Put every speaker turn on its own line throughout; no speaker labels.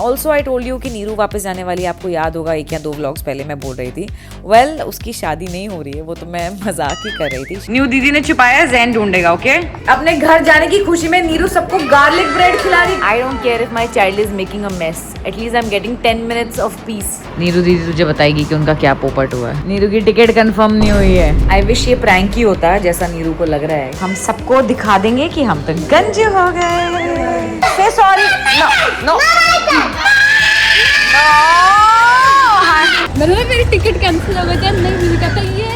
Also I told you कि नीरू वापस जाने वाली है, आपको याद होगा 1 या 2 व्लॉग्स पहले मैं बोल रही थी। वेल उसकी शादी नहीं हो रही है, वो तो मैं मजाक ही कर रही थी। न्यू दीदी ने छुपाया, ज़ैन ढूंढेगा। ओके, अपने घर जाने की खुशी में नीरू सबको गार्लिक ब्रेड खिला रही। I don't care if my child is making a mess, at least I am getting 10 minutes of peace. Neeru दीदी तुझे बताएगी कि उनका क्या पोपट हुआ है। नीरू की टिकट कंफर्म नहीं हुई है। आई विश ये प्रैंक ही होता जैसा नीरू को लग रहा है। हम सबको दिखा देंगे कि हम तो गंज हो गए। से सॉरी, नो नो
मेरी टिकट कैंसिल हो गई थी, नहीं मिल गया था ये।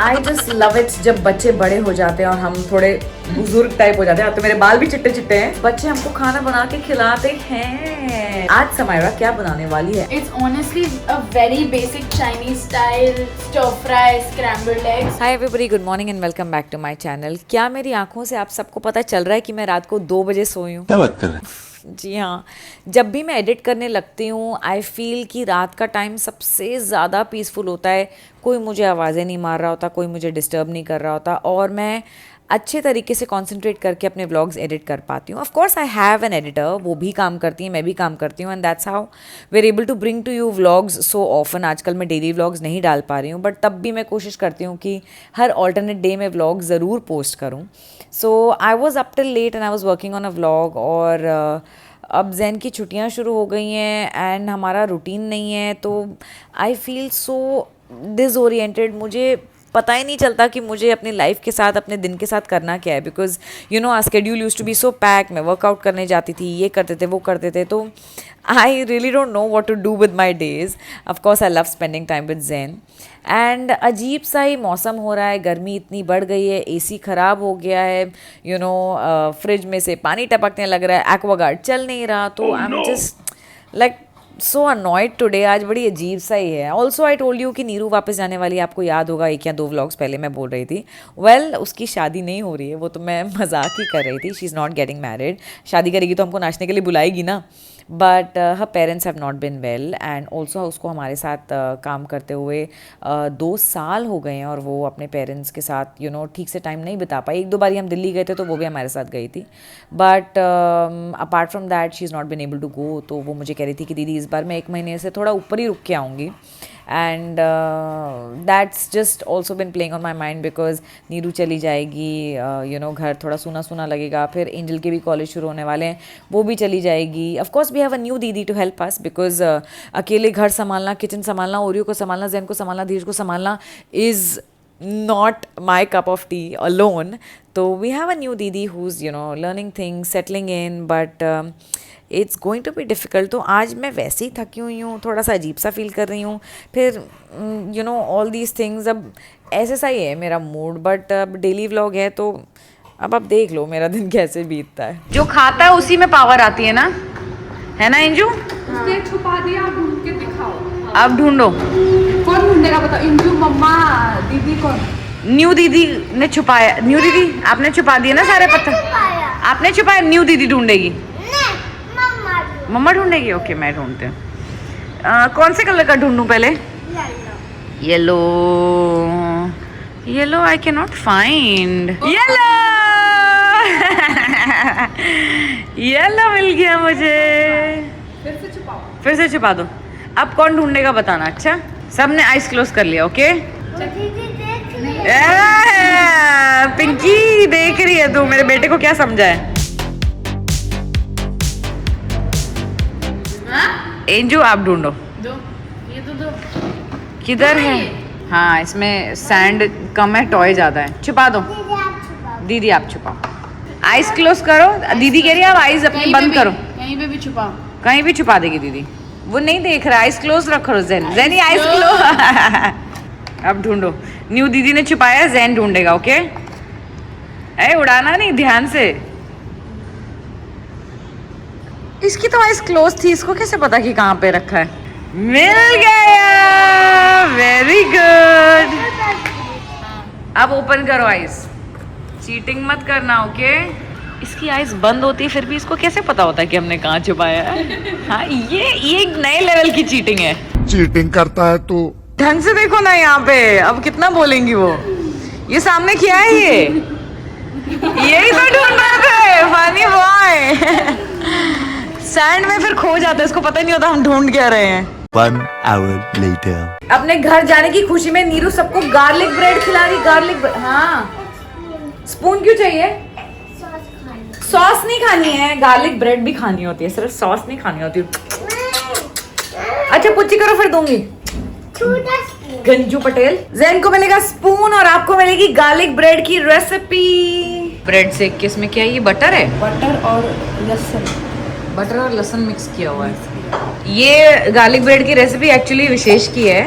आई जस्ट लव इट जब बच्चे बड़े हो जाते हैं और हम थोड़े बुजुर्ग टाइप हो जाते हैं। तो मेरे बाल भी चिट्टे चिट्टे हैं। बच्चे हमको खाना बना के खिलाते हैं। आज समायरा क्या बनाने वाली है?
It's honestly a very basic Chinese style stir fry scrambled eggs.
Hi everybody, good morning and welcome back to my channel. क्या मेरी आंखों से आप सबको पता चल रहा है कि मैं रात को 2 बजे सोई हूँ?
क्या बात कर रहे हैं?
जी हाँ, जब भी मैं एडिट करने लगती हूँ आई फील कि रात का टाइम सबसे ज़्यादा पीसफुल होता है। कोई मुझे आवाज़ें नहीं मार रहा होता, कोई मुझे डिस्टर्ब नहीं कर रहा होता और मैं अच्छे तरीके से कंसंट्रेट करके अपने व्लॉग्स एडिट कर पाती हूँ। Of course I have an editor, वो भी काम करती है, मैं भी काम करती हूँ, and that's how we are able to bring to you vlogs so often. आजकल मैं डेली व्लॉग्स नहीं डाल पा रही हूँ, बट तब भी मैं कोशिश करती हूँ कि हर ऑल्टरनेट डे में व्लॉग ज़रूर पोस्ट करूँ। So I was up till late and I was working on a vlog. और अब ज़ैन की छुट्टियां शुरू हो गई हैं एंड हमारा रूटीन नहीं है, तो आई फील सो डिसओरिएंटेड। मुझे पता ही नहीं चलता कि मुझे अपनी लाइफ के साथ, अपने दिन के साथ करना क्या है। Because you know our schedule used to be so pack. मैं वर्कआउट करने जाती थी, ये करते थे, वो करते थे, तो I really don't know what to do with my days. Of course I love spending time with Zain. And अजीब सा ही मौसम हो रहा है, गर्मी इतनी बढ़ गई है, एसी ख़राब हो गया है, यू नो फ्रिज में से पानी टपकने लग रहा है, एक्वागार्ड चल नहीं रहा, तो I am just like so annoyed today. आज बड़ी अजीब सा ही है। ऑल्सो आई टोल्ड यू कि नीरू वापस जाने वाली है, आपको याद होगा 1 या 2 व्लॉग्स पहले मैं बोल रही थी। वेल उसकी शादी नहीं हो रही है, वो तो मैं मजाक ही कर रही थी। She is not getting married. शादी करेगी तो हमको नाचने के लिए बुलाएगी ना, but her parents have not been well and also उसको हमारे साथ काम करते हुए 2 साल हो गए हैं और वो अपने पेरेंट्स के साथ यू नो ठीक से टाइम नहीं बिता पाई। 1-2 बारी हम दिल्ली गए थे तो वो भी हमारे साथ गई थी, but apart from that she is not been able to go. तो वो मुझे कह रही थी कि दीदी इस बार मैं 1 महीने से थोड़ा ऊपर ही रुक के आऊँगी। And that's just also been playing on my mind because Neeru चली जाएगी, यू नो घर थोड़ा सूना सूना लगेगा। फिर एंजल के भी कॉलेज शुरू होने वाले हैं, वो भी चली जाएगी। Of course we have a new didi to help us because अकेले घर संभालना, किचन संभालना, ओरियो को संभालना, ज़ैन को संभालना, धीरज को संभालना is not my cup of tea alone. So we have a new Didi who's you know learning things, settling in, but it's going to be difficult. तो आज मैं वैसे ही थकी हुई हूँ, थोड़ा सा अजीब सा फील कर रही हूँ। फिर you know all these things, अब ऐसे सा ही है मेरा मूड, बट अब डेली व्लॉग है तो अब आप देख लो मेरा दिन कैसे बीतता है। जो खाता है उसी में पावर आती है ना इंजू?
छुपा दिया, आप ढूंढ के दिखाओ।
अब ढूंढो,
कौन ढूंढेगा बताओ? इंजू, मम्मा, दीदी, कौन?
न्यू दीदी ने छुपाया। न्यू दीदी आपने छुपा दिए ना सारे पत्थर, आपने छुपाया। न्यू दीदी ढूंढेगी, मम्मा ढूंढेगी। ओके मैं ढूंढती हूँ। कौन से कलर का ढूंढूं पहले? Yellow. Yellow I can not find. Yellow yellow मिल गया मुझे।
फिर से छुपाओ,
फिर से छुपा दो। अब कौन ढूंढेगा बताना। अच्छा सबने आइज क्लोज कर लिया? ओके पिंकी देख रही है तू, मेरे बेटे को क्या समझा है? एंजू आप ढूंढो।
दो, ये तो दो।
किधर है? हाँ इसमें सैंड कम है, टॉय ज्यादा है। छुपा दो दीदी, आप छुपाओ। आइज क्लोज करो। दीदी कह रही है आप आइज अपनी बंद करो।
कहीं पे भी छुपाओ,
कहीं भी छुपा देगी दीदी। वो नहीं देख रहा, आइज क्लोज रखो। ज़ैन आइज क्लोज। अब ढूंढो। न्यू दीदी ने छुपाया, ज़ैन ढूंढेगा। ओके ए उड़ाना नहीं, ध्यान से। इसकी तो आइज क्लोज थी, इसको कैसे पता कि कहाँ पे रखा है? मिल गया, वेरी गुड। अब ओपन करो आइज, चीटिंग मत करना। ओके इसकी आइज बंद होती है फिर भी इसको कैसे पता होता है कि हमने कहाँ छुपाया है? हाँ ये एक नए लेवल की चीटिंग है।
चीटिंग करता है तू।
ढंग से देखो ना यहाँ पे, अब कितना बोलेंगी वो। ये सामने किया है, ये यही तो ढूंढ रहे थे, फनी बॉय। सैंड में फिर खो जाता है, इसको पता ही नहीं होता हम ढूंढ क्या रहे हैं।
1 hour later.
अपने घर जाने की खुशी में नीरू सबको गार्लिक ब्रेड खिला रही। गार्लिक ब्रेड, हाँ। स्पून क्यों चाहिए? सॉस नहीं खानी है, गार्लिक ब्रेड भी खानी होती है, सिर्फ सॉस नहीं खानी होती। अच्छा पुच्ची करो फिर दूंगी। गंजू पटेल, जैन को मिलेगा स्पून और आपको मिलेगी गार्लिक ब्रेड की रेसिपी। ब्रेड सेक के इसमें क्या है? ये बटर है,
बटर और लहसुन,
बटर और लहसुन मिक्स किया हुआ है। ये गार्लिक ब्रेड की रेसिपी एक्चुअली विशेष की है,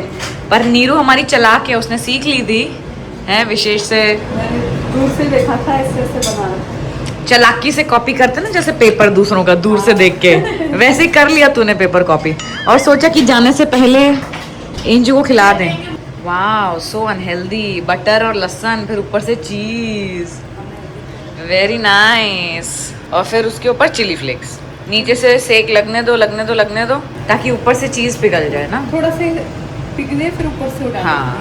पर नीरू हमारी चालाक है, उसने सीख ली थी है विशेष से।
दूर से देखा था ऐसे ऐसे बनाना।
चालाकी से कॉपी करते ना, जैसे पेपर दूसरों का दूर से देख के, वैसे ही कर लिया तूने पेपर कॉपी, और सोचा कि जाने से पहले इंजू को खिला दें। वाओ सो अनहेल्दी, बटर और लहसुन, फिर ऊपर से चीज, वेरी नाइस। और फिर उसके ऊपर चिली फ्लेक्स, नीचे से सेक लगने दो लगने दो लगने दो, ताकि ऊपर से चीज पिघल जाए ना।
थोड़ा से पिघले फिर ऊपर से उड़ा
हाँ,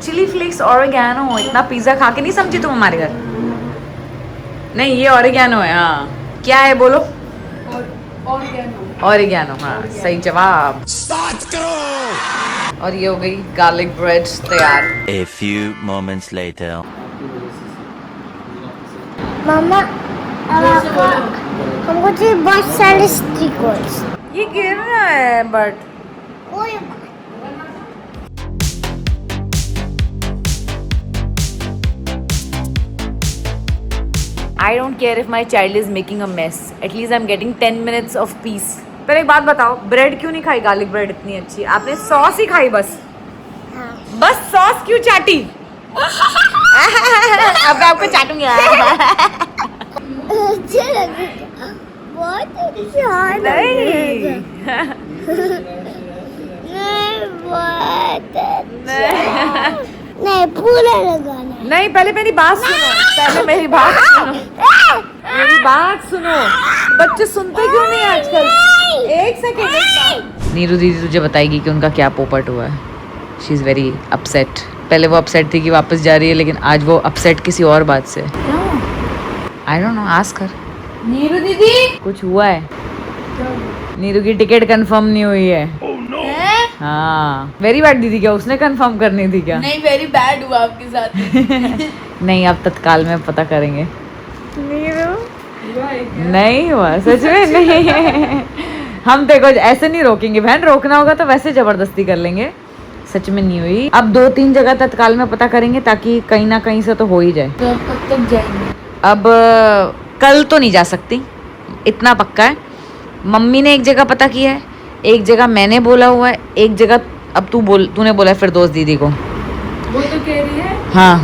चिली फ्लेक्स, ऑरिगैनो। इतना पिज्जा खा के नहीं समझी तुम हमारे घर? नहीं, ये ऑरिगैनो है। हाँ, क्या है बोलो? ऑरिगैनो, हाँ सही जवाब। और ये हो गई गार्लिक ब्रेड तैयार।
A few moments later.
मामा हमको चाहिए बहुत सारे स्टिकर्स।
ये गिर रहा है but I don't care if my child is making a mess. At least I'm getting 10 minutes of peace. पर एक बात बताओ, ब्रेड क्यों नहीं खाई? गार्लिक ब्रेड इतनी अच्छी, आपने सॉस ही खाई बस। बस सॉस क्यों चाटी? अब मैं आपको चाटूंगी।
अच्छा लगेगा, बहुत अच्छा लगेगा। नहीं बहुत अच्छा। नहीं पूरा लगाना है।
नहीं, पहले मेरी बात सुनो, पहले मेरी बात सुनो, मेरी बात सुनो। बच्चे सुनते क्यों नहीं आजकल? एक सेकेंड। नीरू दीदी तुझे बताएगी कि उनका क्या पोपट हुआ है। She is very upset. पहले वो अपसेट थी कि वापस जा रही है, लेकिन आज वो अपसेट किसी और बात से। आई डोंट नो, आस्क कर।
नीरू दीदी
कुछ हुआ है, नीरू की टिकट कंफर्म नहीं हुई है। हाँ, वेरी बैड दीदी, क्या उसने कंफर्म करनी थी क्या?
नहीं, वेरी बैड हुआ आपके साथ।
नहीं, अब तत्काल में पता करेंगे।
हुआ है क्या?
नहीं हुआ, सच में नहीं। हम देखो ऐसे नहीं रोकेंगे बहन, रोकना होगा तो वैसे जबरदस्ती कर लेंगे। सच में नहीं हुई। अब 2-3 जगह तत्काल में पता करेंगे, ताकि कहीं ना कहीं से तो हो ही जाए।
तो कब तक जाएंगे?
अब कल तो नहीं जा सकती, इतना पक्का है। मम्मी ने एक जगह पता किया है, एक जगह मैंने बोला हुआ है, एक जगह अब तूने बोला है फिरदौस दीदी को।
वो तो कह रही है
हाँ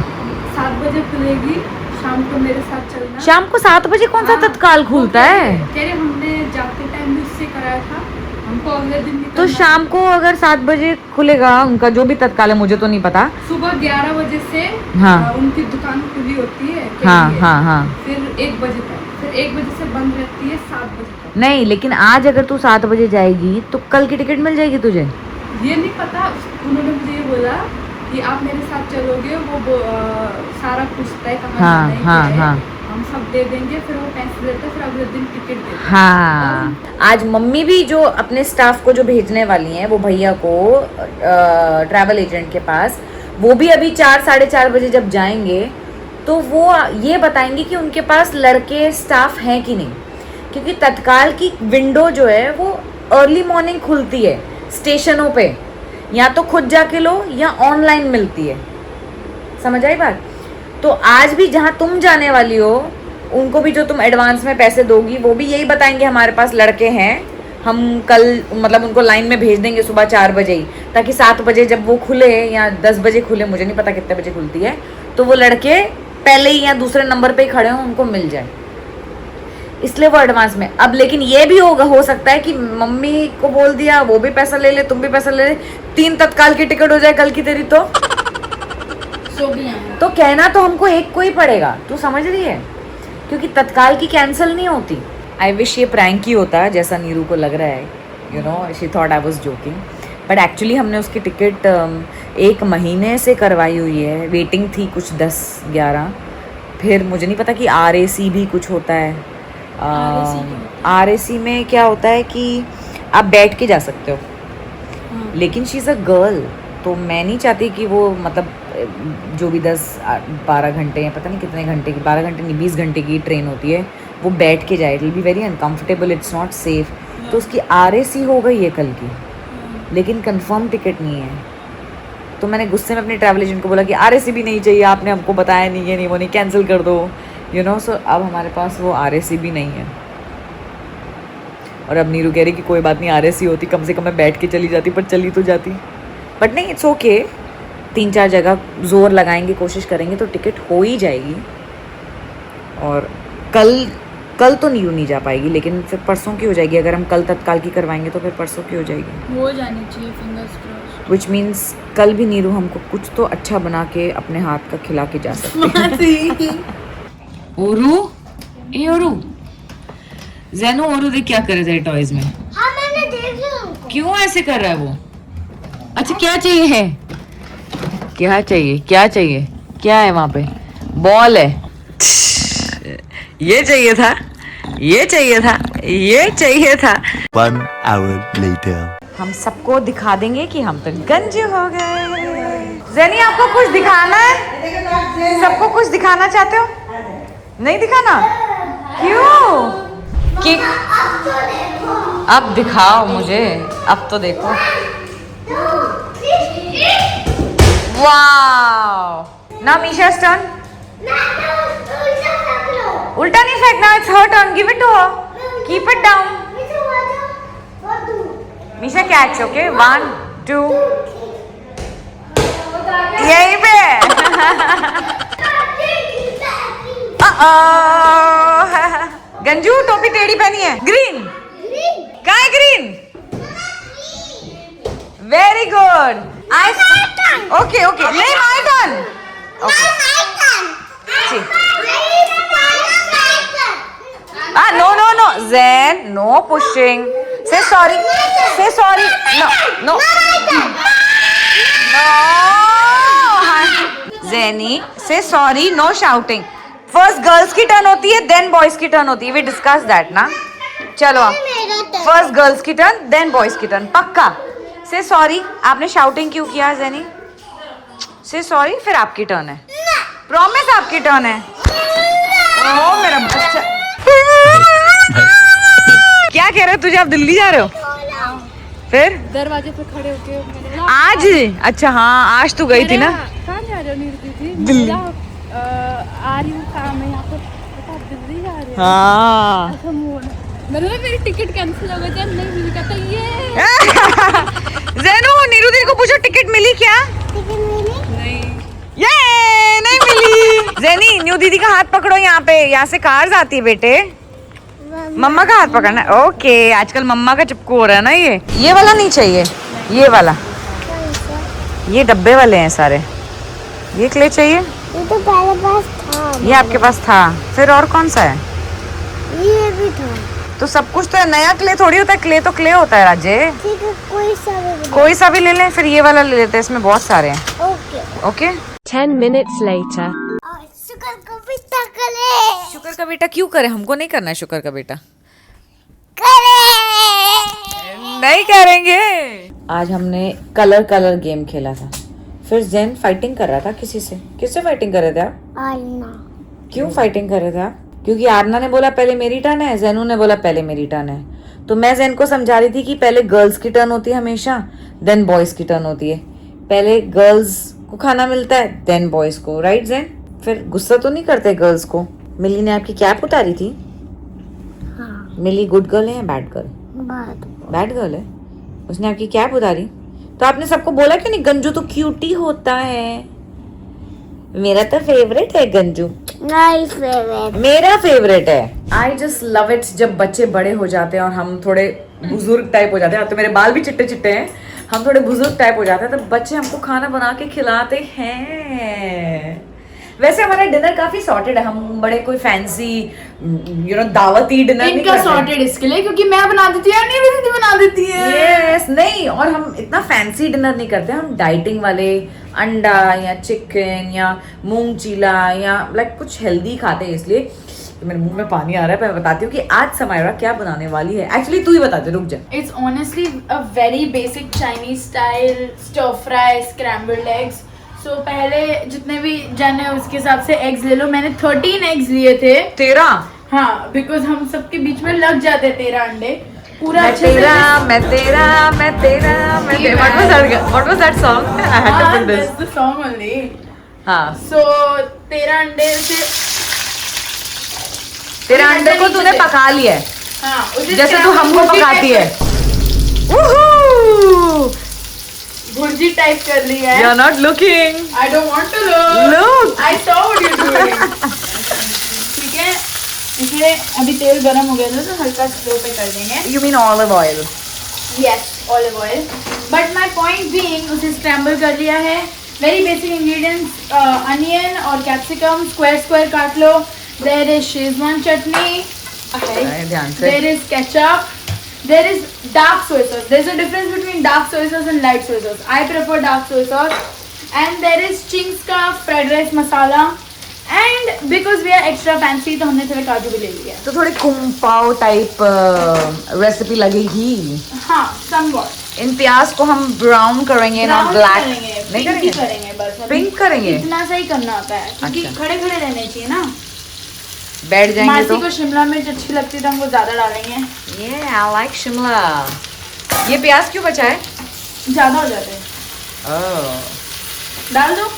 7 बजे खुलेगी, शाम को मेरे साथ चलना।
शाम को 7 बजे कौन सा तत्काल खुलता है?
कह रहे हमने जाते टाइम भी उससे कराया था, हमको अगले दिन निकलना।
तो शाम को अगर 7 बजे खुलेगा उनका जो भी तत्काल है, मुझे तो नहीं पता।
सुबह 11 बजे से
हाँ।
उनकी दुकान खुली होती है।
हाँ हाँ हाँ।
फिर 1 बजे तक, फिर 1 बजे से बंद रहती है 7 बजे तक।
नहीं, लेकिन आज अगर तू 7 बजे जाएगी तो कल की टिकट मिल जाएगी तुझे।
ये नहीं पता, उन्होंने मुझे ये बोला कि आप मेरे साथ चलोगे, वो सारा पूछता है कहाँ
हाँ,
जाना है,
हाँ,
क्या है,
हाँ।
हम सब दे देंगे, फिर वो पैसे देते हैं, फिर अगले दिन टिकट देते हैं।
हाँ, आज मम्मी भी जो अपने स्टाफ को जो भेजने वाली हैं, वो भैया को ट्रैवल एजेंट के पास, वो भी अभी 4-4:30 बजे जब जाएंगे तो वो ये बताएंगे कि उनके पास लड़के स्टाफ हैं कि नहीं, क्योंकि तत्काल की विंडो जो है वो अर्ली मॉर्निंग खुलती है स्टेशनों पे, या तो खुद जाके लो या ऑनलाइन मिलती है। समझ आई बात? तो आज भी जहाँ तुम जाने वाली हो, उनको भी जो तुम एडवांस में पैसे दोगी, वो भी यही बताएंगे हमारे पास लड़के हैं, हम कल मतलब उनको लाइन में भेज देंगे सुबह 4 बजे ही, ताकि 7 बजे जब वो खुले या 10 बजे खुले, मुझे नहीं पता कितने बजे खुलती है, तो वो लड़के पहले ही या दूसरे नंबर पे ही खड़े हों, उनको मिल जाए, इसलिए वो एडवांस में। अब लेकिन ये भी हो सकता है कि मम्मी को बोल दिया, वो भी पैसा ले ले, तुम भी पैसा ले ले, 3 तत्काल की टिकट हो जाए कल की तेरी, तो कहना तो हमको एक को ही पड़ेगा, तू समझ रही है? क्योंकि तत्काल की कैंसिल नहीं होती। आई विश ये प्रैंक ही होता जैसा नीरू को लग रहा है, you know, she thought I was joking, but actually हमने उसकी टिकट 1 महीने से करवाई हुई है। वेटिंग थी कुछ 10-11, फिर मुझे नहीं पता कि RAC भी कुछ होता है, RAC में क्या होता है कि आप बैठ के जा सकते हो, लेकिन शी इज़ अ गर्ल, तो मैं नहीं चाहती कि वो मतलब जो भी 10-12 घंटे या पता नहीं कितने घंटे की, 12 घंटे नहीं 20 घंटे की ट्रेन होती है, वो बैठ के जाए, it will be very uncomfortable, it's not safe. तो उसकी RAC हो गई है कल की, लेकिन कंफर्म टिकट नहीं है। तो मैंने गुस्से में अपने ट्रैवल एजेंट को बोला कि RAC भी नहीं चाहिए, आपने हमको बताया नहीं, ये नहीं वो नहीं, कैंसिल कर दो, यू नो। सो अब हमारे पास वो RAC भी नहीं है। और अब नीरू कह रही कि कोई बात नहीं, RAC होती कम से कम मैं बैठ के चली जाती, पर चली तो जाती। बट नहीं, इट्स ओके, 3-4 जगह जोर लगाएंगे, कोशिश करेंगे तो टिकट हो ही जाएगी। और कल तो नीरू नहीं जा पाएगी, लेकिन फिर परसों की हो जाएगी। अगर हम कल तत्काल की करवाएंगे तो फिर परसों की हो जाएगी,
हो जानी चाहिए, फिंगर्स क्रॉस्ड।
विच मीन्स कल भी नीरू हमको कुछ तो अच्छा बना के अपने हाथ का खिला के जा सकते हैं। ओरू, ए ओरू, ज़ैनू ओरू देख क्या कर रहे थे टॉयज में।
हाँ मैंने देख लिया।
क्यों ऐसे कर रहा है वो? अच्छा क्या चाहिए है? क्या चाहिए? क्या चाहिए? क्या है वहां पे? बॉल है। ये चाहिए था, ये चाहिए था, ये चाहिए था।
1 hour later.
हम सबको दिखा देंगे कि हम तो गंजे हो गए। ज़ैनी आपको कुछ दिखाना है? सबको कुछ दिखाना चाहते हो? नहीं दिखाना? क्यों? कि अब दिखाओ मुझे, अब तो देखो। वाओ! Now Misha's turn. उल्टा नहीं फेंकना, it's her turn. Give it to her. Keep it down. Misha catch, okay? 1, 2. यहीं पे। गंजू टोपी टेढ़ी पहनी है। ग्रीन। कहाँ है green? Very good. Okay okay, नहीं my turn. No no no Zain, no pushing. Say sorry, say sorry. No no no. Zaini say sorry, no shouting. First girls की टर्न होती है, देन बॉयज की टर्न होती है। वी डिस्कस दैट ना। चलो first girls की टर्न, देन बॉयज की टर्न, पक्का। से सॉरी। आपने शाउटिंग क्यों किया ज़ैनी? से सॉरी, फिर आपकी टर्न है। प्रॉमिस आपकी टर्न है। ओह मेरा बच्चा। क्या कह रहे हो? तुझे आप दिल्ली जा रहे हो? फिर
दरवाजे पे खड़े होके मैंने बोला,
आज? अच्छा हाँ, आज तू गई थी ना
कहाँ जा रहे हो नीरू दीदी?
दिल्ली।
आ रही हूँ काम है यहाँ पे। बता, दिल्ली जा रहे हो?
हाँ।
अच्छा मैंने बोला मेरी टिकट कैंसिल हो गई। जब नहीं मिली कहता ये
ज़ैनू नीरू दीदी को पूछो टिकट मिली क्या?
नहीं।
ये नहीं मिली। ज़ैनी न्यू दीदी का हाथ पकड़ो, यहाँ पे, यहाँ से कार आती है बेटे। मम्मा का हाथ पकड़ना। ओके, आजकल मम्मा का चिपकू हो रहा है ना। ये वाला नहीं चाहिए, ये वाला, ये डब्बे वाले हैं सारे। ये क्ले चाहिए?
ये तो पहले पास था।
ये आपके पास था, फिर और कौन सा है?
ये भी था।
तो सब कुछ तो है, नया क्ले थोड़ी होता है, क्ले तो क्ले होता है राजे।
ठीक है,
कोई सा भी ले लें, फिर ये वाला ले लेते हैं, इसमें बहुत सारे हैं।
ओके।
Okay
10 minutes later.
शुक्र का बेटा करे।
शुक्र का बेटा क्यों करे? हमको नहीं करना है शुक्र का बेटा।
करे।
नहीं करेंगे। आज हमने कलर गेम खेला था, फिर ज़ैन फाइटिंग कर रहा था किसी से। किससे फाइटिंग कर रहे थे आप?
आरना।
क्यों फाइटिंग कर रहे थे आप? क्योंकि आरना ने बोला पहले मेरी टर्न है, ज़ैनू ने बोला पहले मेरी टर्न है। तो मैं ज़ैन को समझा रही थी कि पहले गर्ल्स की टर्न होती है हमेशा, देन बॉयज़ की टर्न होती है। पहले गर्ल्स को खाना मिलता है, देन बॉयज़ को, राइट ज़ैन? फिर गुस्सा तो नहीं करते गर्ल्स को। मिली ने आपकी कैप उतारी थी।
हाँ।
मिली गुड गर्ल है या बैड गर्ल? बैड गर्ल है। उसने आपकी कैप उतारी, तो आपने सबको बोला क्यों नहीं गंजू तो क्यूटी होता है? मेरा तो फेवरेट है गंजू।
नहीं फेवरेट।
मेरा फेवरेट है। आई जस्ट लव इट जब बच्चे बड़े हो जाते हैं और हम थोड़े बुजुर्ग टाइप हो जाते हैं। तो मेरे बाल भी चिट्टे चिट्टे हैं, हम थोड़े बुजुर्ग टाइप हो जाते हैं, तो बच्चे हमको खाना बना के खिलाते हैं। वैसे हमारा डिनर काफी सॉर्टेड है, हम बड़े कोई फैंसी दावती डिनर नहीं
इनका
करते।
सॉर्टेड इसके लिए क्योंकि मैं बना देती हूँ, नीरू दीदी बना देती है।
यस, नहीं, और हम इतना फैंसी डिनर नहीं करते, हम डाइटिंग वाले अंडा या चिकन या मूंग चीला या लाइक कुछ हेल्दी खाते हैं, इसलिए तो मेरे मुंह में पानी आ रहा है, पर मैं बताती हूँ कि आज समायरा क्या बनाने वाली है। एक्चुअली तू ही बता दे, रुक जा।
It's honestly a very basic Chinese style stir fry scrambled eggs. So पहले जितने भी जन है उसके हिसाब से eggs ले लो। मैंने 13 eggs लिए थे।
13?
हाँ, because हम सबके बीच में लग जाते 13 अंडे। पूरा
मैं
अच्छे से
तेरा, मैं तेरा, मैं तेरा, मैं तेरा। What was that song? I had to put this.
That's the song only.
हाँ,
So 13 अंडे से
13 अंडे को तूने पका लिया है,
हाँ, उसे
जैसे तू हमको पकाती है।
भुर्जी टाइप कर ली है।
You're not looking.
I don't want to look.
Look.
I saw what you're doing. ठीक है, इसे अभी तेल गरम हो गया था तो हल्का स्लो पे कर देंगे।
You mean olive oil?
Yes, olive oil. But my point being, उसे स्क्रैम्बल कर लिया है। Very basic ingredients, onion और कैप्सिकम स्क्वायर काट लो। There is शेजवान चटनी।
अरे ध्यान से।
There is ketchup. There is dark soy sauce. There's a difference between dark soy sauce and light soy sauce. I prefer dark soy sauce. And there is Ching's का fried rice masala. And because we are extra fancy तो हमने थोड़े काजू भी ले लिया।
तो थोड़ी कुंपाओ टाइप रेसिपी लगेगी।
हाँ, somewhat।
इन प्याज को हम ब्राउन करेंगे, नॉट
Brown
ब्लैक।
नहीं करेंगे, pink ही करेंगे बस। अभी
पिंक करेंगे?
इतना सा ही करना होता है क्योंकि
अच्छा।
खड़े खड़े रहने चाहिए ना।
बैठ जाएंगे
मासी
तो।
को शिमला मिर्च अच्छी लगती है तो हम वो ज्यादा डालेंगे।
Yeah, I like Shimla. ये प्याज क्यों बचा है?
ज्यादा हो जाते हैं।
Oh.
डाल दो।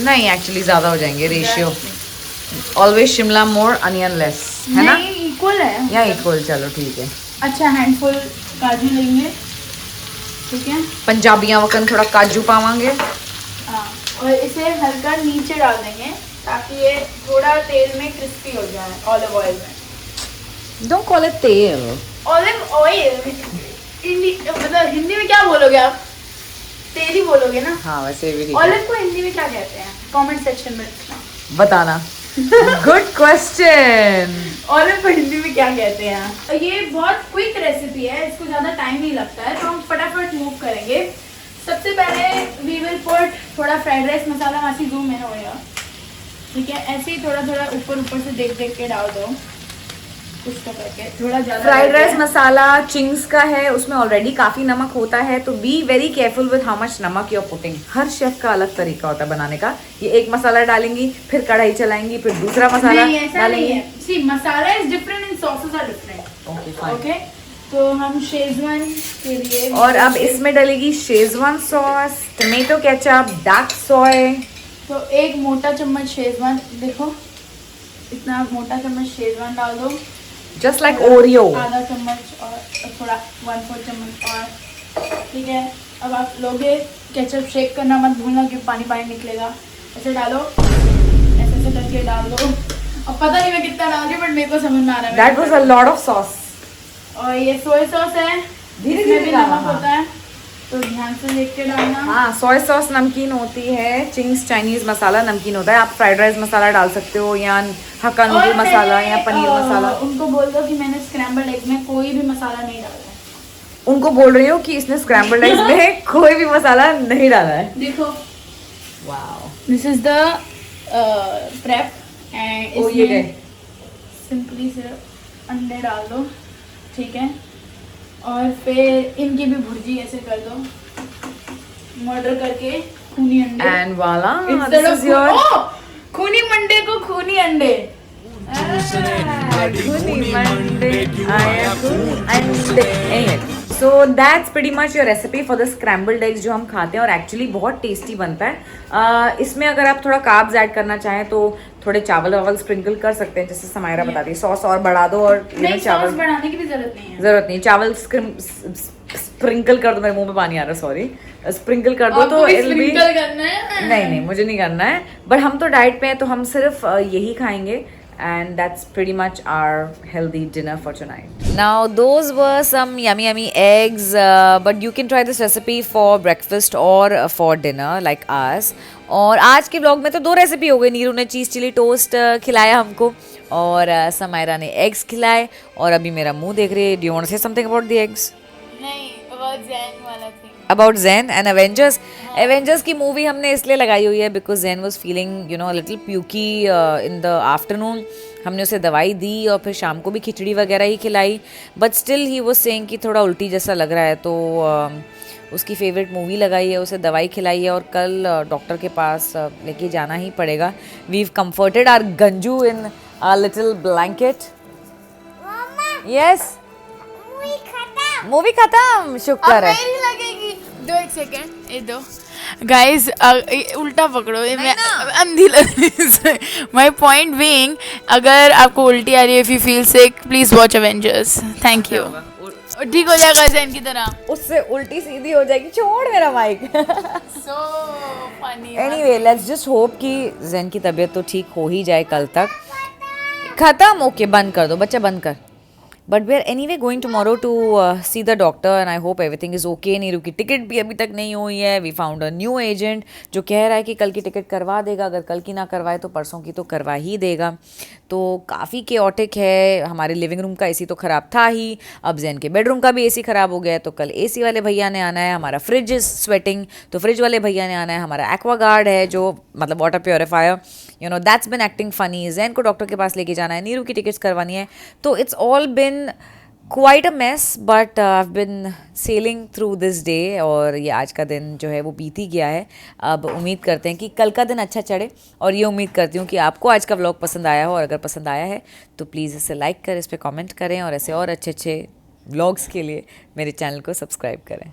नहीं, एक्चुअली ज्यादा हो जाएंगे, रेशियो। ऑलवेज शिमला मोर अनियन लेस, है ना?
नहीं, इक्वल है।
या इक्वल, चलो ठीक है।
अच्छा, हैंडफुल काजू लेंगे, ठीक है।
पंजाबियां वकन थोड़ा काजू पावांगे।
हाँ, और इसे हल्का नीचे डाल देंगे ताकि ये थोड़ा तेल में क्रिस्पी हो जाए। ऑलिव ऑयल में।
डोंट कॉल इट तेल।
ऑलिव ऑयल मतलब हिंदी में क्या बोलोगे आप? तेल ही बोलोगे ना।
हाँ, वैसे भी ठीक है।
ऑलिव को हिंदी में क्या कहते हैं? कमेंट सेक्शन में लिखना।
बताना। Good question.
ऑलिव को हिंदी में क्या कहते हैं? ये बहुत क्विक रेसिपी है, इसको ज़्यादा टाइम नहीं लगता है, तो हम फटाफट मूव करेंगे। सबसे पहले वी विल पुट थोड़ा फ्राइड राइस मसाला, मासी जूम में होएगा, ठीक है। ऐसे ही थोड़ा थोड़ा ऊपर से देख के डाल दो, कुछ तो करके थोड़ा ज़्यादा।
फ्राइड राइस मसाला चिंग्स का है, उसमें ऑलरेडी काफी नमक होता है, तो be very careful with how much namak you are putting. हर शेफ का अलग तरीका होता है बनाने का। ये एक मसाला डालेंगी, फिर कढ़ाई चलाएंगी, फिर दूसरा मसाला
नहीं, ऐसा नहीं
डालेंगी।
है। See, masala is different and sauces are different.
Okay, fine.
Okay, तो हम शेजवान के लिए
और अब इसमें डलेगी Schezwan sauce, tomato ketchup, dark soy.
तो एक मोटा चम्मच शेजवान, देखो इतना मोटा चम्मच शेजवान डाल दो।
Just like Oreo.
आधा चम्मच और थोड़ा 1/4 चम्मच और, ठीक है। अब आप लोगे केचप, शेक करना मत भूलना क्योंकि पानी पानी निकलेगा। ऐसे डालो, ऐसे करके डाल दो। अब पता नहीं मैं कितना डाल रही हूँ, बट मेरे को समझ में आ रहा है।
That was a lot of sauce.
और ये सोया सॉस है,
धीरे
इसमें
धीरे
भी
डालना,
नमक
हाँ।
होता है, तो ध्यान से देख के डालना।
हाँ, सोया सॉस नमकीन होती है, चिंग्स चाइनीज मसाला नमकीन होता है। आप फ्राइड राइस मसाला डाल सकते हो, या हक्का नूडल
और
मसाला,
मैंने,
या पनीर मसाला।
उनको बोल दो कि मैंने स्क्रैम्बल्ड एग में कोई भी मसाला नहीं डाला है।
उनको बोल रही हूँ कि इसने स्क्रैम्बल्ड एग्स में कोई भी मसाला नहीं डाला है।
देखो,
wow,
this is the prep and
oh ये गए।
सिंपली सिर्फ अंडे डाल दो, ठीक है। और फिर इनकी भी भुर्जी ऐसे कर दो, मर्डर करके खूनी अंडे।
एंड वाला,
Instead
this
of
is your
खूनी मंडे को खूनी अंडे।
So that's pretty much your recipe for the scrambled eggs जो हम खाते हैं, और एक्चुअली बहुत टेस्टी बनता है। इसमें अगर आप थोड़ा कार्ब्स ऐड करना चाहें तो थोड़े चावल वावल स्प्रिंकल कर सकते हैं, जैसे समायरा बता रही, सॉस और बढ़ा दो, और
नहीं,
चावल
सॉस बढ़ाने की भी जरूरत नहीं है।
जरूरत नहीं, चावल स्प्रिंकल कर दो। मेरे मुंह में पानी आ रहा है, सॉरी। स्प्रिंकल कर दो
आपको
तो
भी
it'll be-
sprinkle करना है?
नहीं, मुझे नहीं करना है, बट हम तो डाइट पे हैं तो हम सिर्फ यही खाएंगे। And that's pretty much our healthy dinner for tonight. Now those were some yummy eggs, but you can try this recipe for breakfast or for dinner like us. और आज के vlog में तो 2 रेसिपी हो गई। नीरू ने चीज़ चिली टोस्ट खिलाया हमको, और समायरा ने एग्स खिलाए, और अभी मेरा मुंह देख रही है। Do you want to say something about the eggs?
नहीं, about Zen वाला thing।
About Zen and Avengers. Avengers की मूवी हमने इसलिए लगाई हुई है because Zen was feeling, you know, a little pukey in the afternoon, हमने उसे दवाई दी और फिर शाम को भी खिचड़ी वगैरह ही खिलाई, but still he was saying कि थोड़ा उल्टी जैसा लग रहा है, तो उसकी फेवरेट मूवी लगाई है, उसे दवाई खिलाई है और कल डॉक्टर के पास लेके जाना ही पड़ेगा. We've comforted our Ganju in a little blanket. Yes, movie खत्म, शुक्र है.
नहीं लगेगी. दो एक सेकेंड, ये दो गाइज. उल्टा पकड़ो, ये मैं अंधी लगी. माई पॉइंट बीइंग, अगर आपको उल्टी आ रही है, if you feel sick, please watch Avengers. Thank you. ठीक हो जाएगा जैन की तरह.
उससे उल्टी सीधी हो जाएगी. छोड़ मेरा mic.
So funny.
Anyway, let's just hope कि जैन की तबीयत तो ठीक हो ही जाए कल तक. खत्म. ओके, बंद कर दो बच्चा, बंद कर. But we are anyway going tomorrow to see the doctor and I hope everything is okay. Niru की टिकट भी अभी तक नहीं हुई है. We found a new agent जो कह रहा है कि कल की टिकट करवा देगा. अगर कल की ना करवाए तो परसों की तो करवा ही देगा. तो काफ़ी केओटिक है. हमारे लिविंग रूम का एसी तो ख़राब था ही, अब जैन के बेडरूम का भी एसी ख़राब हो गया है. तो कल एसी वाले भैया ने आना है. हमारा फ्रिज इज़ स्वेटिंग, तो फ्रिज वाले भैया ने आना है. हमारा एक्वागार्ड है जो मतलब water purifier, you know, that's bin acting funny. Jain को डॉक्टर के पास लेके जाना है. नीरू की टिकट्स करवानी है. तो it's all been quite a mess, but I been sailing through this day. और ये आज का दिन जो है वो बीत ही गया है. अब उम्मीद करते हैं कि कल का दिन अच्छा चढ़े, और ये उम्मीद करती हूँ कि आपको आज का व्लॉग पसंद आया हो. और अगर पसंद आया है तो प्लीज़ इसे लाइक करें, इस पर कमेंट करें, और ऐसे और अच्छे अच्छे व्लॉग्स के लिए मेरे चैनल को सब्सक्राइब करें.